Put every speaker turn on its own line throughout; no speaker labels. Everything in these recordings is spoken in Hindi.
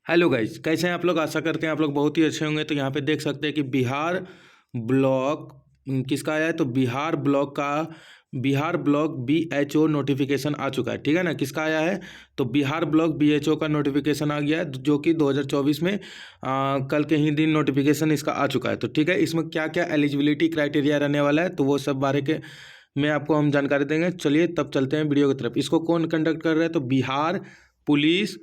हेलो गाइस, कैसे हैं आप लोग। आशा करते हैं आप लोग बहुत ही अच्छे होंगे। तो यहाँ पे देख सकते हैं कि बिहार ब्लॉक किसका आया है। तो बिहार ब्लॉक BHO नोटिफिकेशन आ चुका है। ठीक है ना, किसका आया है। तो बिहार ब्लॉक BHO का नोटिफिकेशन आ गया है, जो कि 2024 में कल के ही दिन नोटिफिकेशन इसका आ चुका है। तो ठीक है, इसमें क्या क्या एलिजिबिलिटी क्राइटेरिया रहने वाला है, तो वो सब बारे के में आपको हम जानकारी देंगे। चलिए तब चलते हैं वीडियो की तरफ। इसको कौन कंडक्ट कर रहा है। तो बिहार पुलिस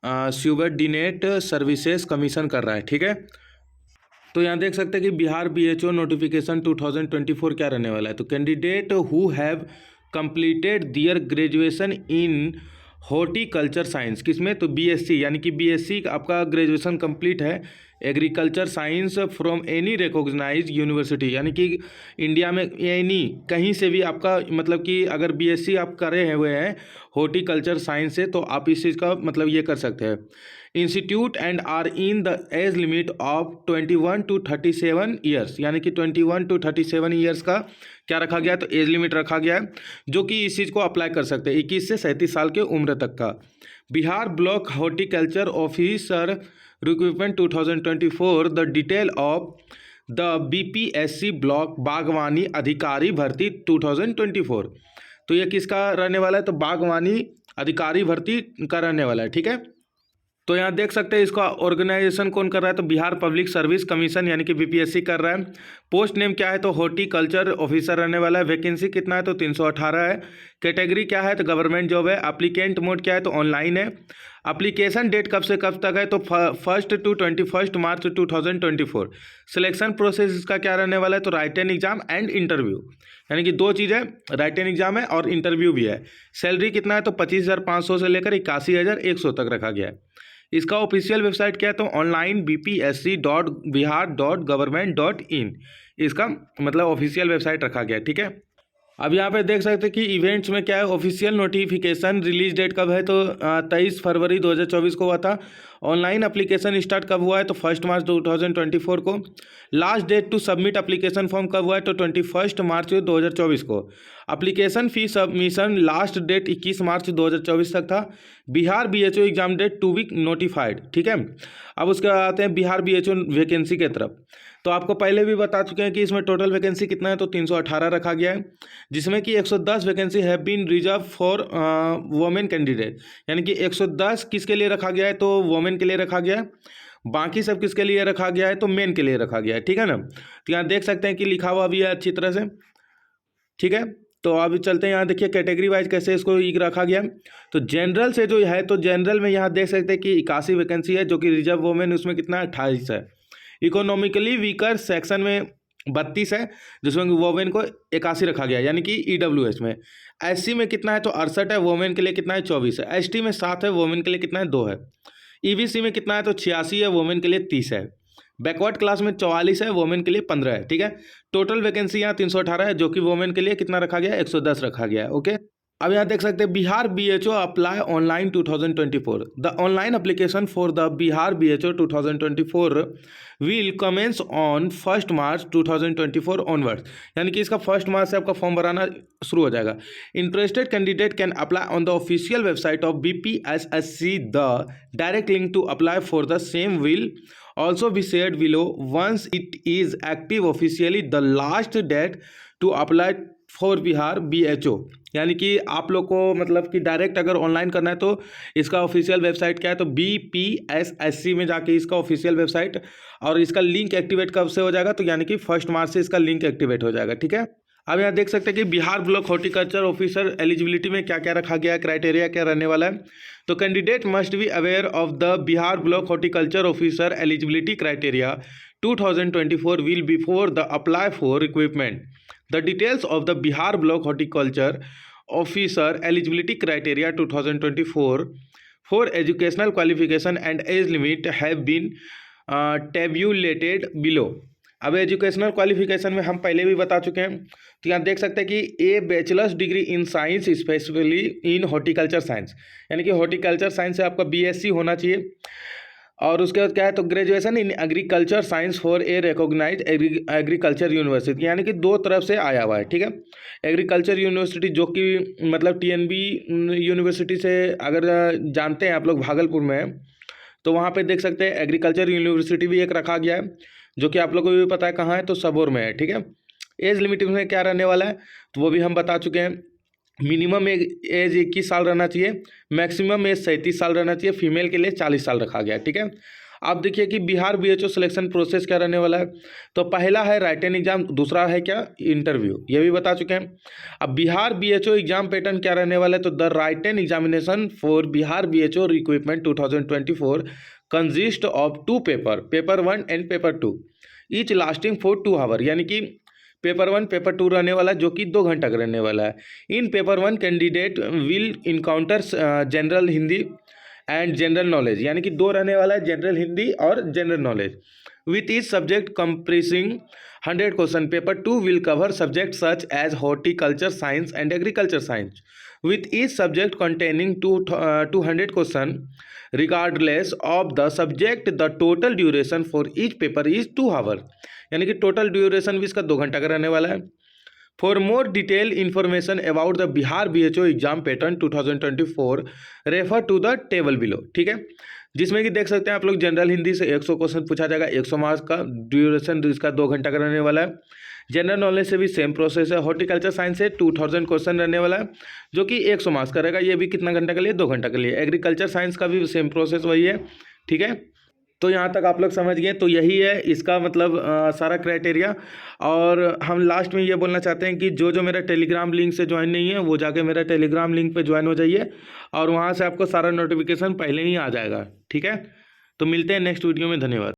स्यूबर्डिनेट सर्विसेज कमीशन कर रहा है। ठीक है, तो यहाँ देख सकते हैं कि बिहार BHO नोटिफिकेशन 2024 क्या रहने वाला है। तो candidate who have completed their graduation in horticulture science, किसमें। तो BSc, यानी कि BSc आपका ग्रेजुएशन कंप्लीट है agriculture science from any recognised university, यानी कि इंडिया में एनी कहीं से भी आपका मतलब कि अगर BSc आप करे हुए हैं हॉर्टिकल्चर साइंस से, तो आप इस चीज़ का मतलब ये कर सकते हैं। Institute and are in the age limit of 21 to 37 years, यानी कि 21 to 37 ईयर्स का क्या रखा गया है। तो एज लिमिट रखा गया है, जो कि इस चीज़ को अप्लाई कर सकते हैं 21 से 37 साल के उम्र तक का। Bihar block horticulture officer recruitment 2024, the detail of the BPSC block बागवानी अधिकारी भर्ती 2024। तो ये किसका रहने वाला है। तो बागवानी अधिकारी भर्ती का रहने वाला है। ठीक है, तो यहाँ देख सकते हैं इसका ऑर्गेनाइजेशन कौन कर रहा है। तो बिहार पब्लिक सर्विस कमीशन, यानी कि BPSC कर रहा है। पोस्ट नेम क्या है। तो हॉर्टिकल्चर ऑफिसर रहने वाला है। वैकेंसी कितना है। तो 318 है। कैटेगरी क्या है। तो गवर्नमेंट जॉब है। एप्लीकेंट मोड क्या है। तो ऑनलाइन है। एप्लीकेशन डेट कब से कब तक है। तो 1 to 21 मार्च 2024। सिलेक्शन प्रोसेस इसका क्या रहने वाला है। तो राइटन एग्जाम एंड इंटरव्यू, यानी कि दो चीज़ है, राइटन एग्जाम है और इंटरव्यू भी है। सैलरी कितना है। तो 25,500 से लेकर 81,100 तक रखा गया है। इसका ऑफिशियल वेबसाइट क्या है। तो ऑनलाइन bpsc.bihar.government.in इसका मतलब ऑफिशियल वेबसाइट रखा गया है। ठीक है, अब यहाँ पे देख सकते हैं कि इवेंट्स में क्या है। ऑफिशियल नोटिफिकेशन रिलीज डेट कब है। तो 23 फरवरी 2024 को हुआ था। ऑनलाइन एप्लीकेशन स्टार्ट कब हुआ है। तो 1 मार्च 2024 को। Last date to submit application form कब हुआ है। तो 21 मार्च 2024 को। Application fee submission last date 21 मार्च 2024 तक था। Bihar BHO exam date to be notified. ठीक है, अब उसके बाद आते हैं बिहार BHO वैकेंसी के तरफ। तो आपको पहले भी बता चुके हैं कि इसमें टोटल वैकेंसी कितना है। तो 318 रखा गया है, जिसमें कि 110 vacancy have been reserve for women candidate, यानी कि 110 किसके लिए रखा गया है। तो वुमेन के लिए रखा गया है। बाकी सब किसके लिए रखा गया है। तो मेन के लिए रखा गया है। ठीक है ना, तो यहाँ देख सकते हैं कि लिखा हुआ भी है अच्छी तरह से। ठीक है, तो अभी चलते हैं यहाँ देखिए कैटेगरी वाइज कैसे इसको रखा गया। तो जनरल से जो है, तो जनरल में यहाँ देख सकते हैं कि 81 वैकेंसी है, जो कि रिजर्व वुमेन उसमें कितना है 28 है। इकोनॉमिकली वीकर सेक्शन में 32 है, जिसमें वुमेन को 81 रखा गया, यानी कि EWS में। SC में कितना है। तो 68 है, वुमेन के लिए कितना है 24 है। ST में 7 है, वुमेन के लिए कितना है 2 है। EBC में कितना है। तो 86 है, वुमेन के लिए 30 है। बैकवर्ड क्लास में 44 है, वुमेन के लिए 15 है। ठीक है, टोटल वैकेंसी यहाँ 318 है, जो कि वुमेन के लिए कितना रखा गया है 110 रखा गया है। ओके, अब यहाँ देख सकते हैं Bihar BHO apply online 2024। The online application for the Bihar BHO 2024 will commence on 1 March 2024 onwards, यानी कि इसका 1 मार्च से आपका फॉर्म भराना शुरू हो जाएगा। Interested candidate can apply on the official website of BPSC। The direct link to apply for the same will also be shared below once it is active officially। the last date to apply for Bihar BHO, यानी कि आप लोग को मतलब कि डायरेक्ट अगर ऑनलाइन करना है तो इसका ऑफिशियल वेबसाइट क्या है। तो BPSC में जाके इसका ऑफिशियल वेबसाइट, और इसका लिंक एक्टिवेट कब से हो जाएगा। तो यानी कि 1 मार्च से इसका लिंक एक्टिवेट हो जाएगा। ठीक है, अब यहाँ देख सकते हैं कि Bihar block horticulture officer eligibility में क्या क्या रखा गया है, क्राइटेरिया क्या रहने वाला है। तो candidate must be aware of the Bihar block horticulture officer eligibility criteria 2024 will before the apply for recruitment. The details of the Bihar block horticulture officer eligibility criteria 2024 for educational qualification and age limit have been tabulated below. अब एजुकेशनल क्वालिफिकेशन में हम पहले भी बता चुके हैं। तो यहाँ देख सकते हैं कि a bachelors degree in science specifically in horticulture science, यानी कि हॉर्टिकल्चर साइंस से आपका BSc होना चाहिए। और उसके बाद क्या है। तो graduation in agriculture science for a recognise agriculture university, यानी कि दो तरफ से आया हुआ है। ठीक है, एग्रीकल्चर यूनिवर्सिटी जो कि मतलब TNB यूनिवर्सिटी से अगर जानते हैं आप लोग भागलपुर में, तो वहाँ पे देख सकते हैं एग्रीकल्चर यूनिवर्सिटी भी एक रखा गया है, जो कि आप लोगों को भी पता है कहाँ है, तो सबौर में है। ठीक है, एज लिमिट में क्या रहने वाला है तो वो भी हम बता चुके हैं। मिनिमम एज 21 साल रहना चाहिए, मैक्सिमम एज 37 साल रहना चाहिए, फीमेल के लिए 40 साल रखा गया है। ठीक है, आप देखिए कि बिहार बीएचओ सिलेक्शन प्रोसेस क्या रहने वाला है, तो पहला है राइटन एग्जाम, दूसरा है क्या, इंटरव्यू, ये भी बता चुके हैं। अब बिहार बीएचओ एग्जाम पैटर्न क्या रहने वाला है, तो the written examination for Bihar BHO recruitment 2024 consist of 2 paper 1 and paper 2 each lasting for 2 hour, यानी कि पेपर 1 पेपर 2 रहने वाला है, जो कि 2 घंटा का रहने वाला है। In paper 1 candidate will encounter general Hindi and general knowledge, यानी कि 2 रहने वाला है, जनरल हिंदी और general knowledge, with each subject compressing 100 question. Paper 2 will cover subject such as horticulture science and agriculture science, with each subject containing 200 question regardless of the subject. The total duration for each paper is 2 hour, यानी कि टोटल ड्यूरेशन भी इसका 2 घंटा का रहने वाला है। For more detail information about the Bihar BHO exam pattern 2024 refer to the table below. ठीक है, जिसमें कि देख सकते हैं आप लोग जनरल हिंदी से 100 क्वेश्चन पूछा जाएगा, 100 मार्क्स का, ड्यूरेशन इसका 2 घंटा का रहने वाला है। जनरल नॉलेज से भी सेम प्रोसेस है। हॉर्टिकल्चर साइंस से 2000 क्वेश्चन रहने वाला है, जो कि 100 मार्क्स का रहेगा, ये भी कितना घंटा के लिए, 2 घंटा के लिए। एग्रीकल्चर साइंस का भी सेम प्रोसेस वही है। ठीक है, तो यहाँ तक आप लोग समझ गए, तो यही है इसका मतलब सारा क्राइटेरिया। और हम लास्ट में ये बोलना चाहते हैं कि जो मेरा टेलीग्राम लिंक से ज्वाइन नहीं है वो जाके मेरा टेलीग्राम लिंक पे ज्वाइन हो जाइए, और वहाँ से आपको सारा नोटिफिकेशन पहले ही आ जाएगा। ठीक है, तो मिलते हैं नेक्स्ट वीडियो में, धन्यवाद।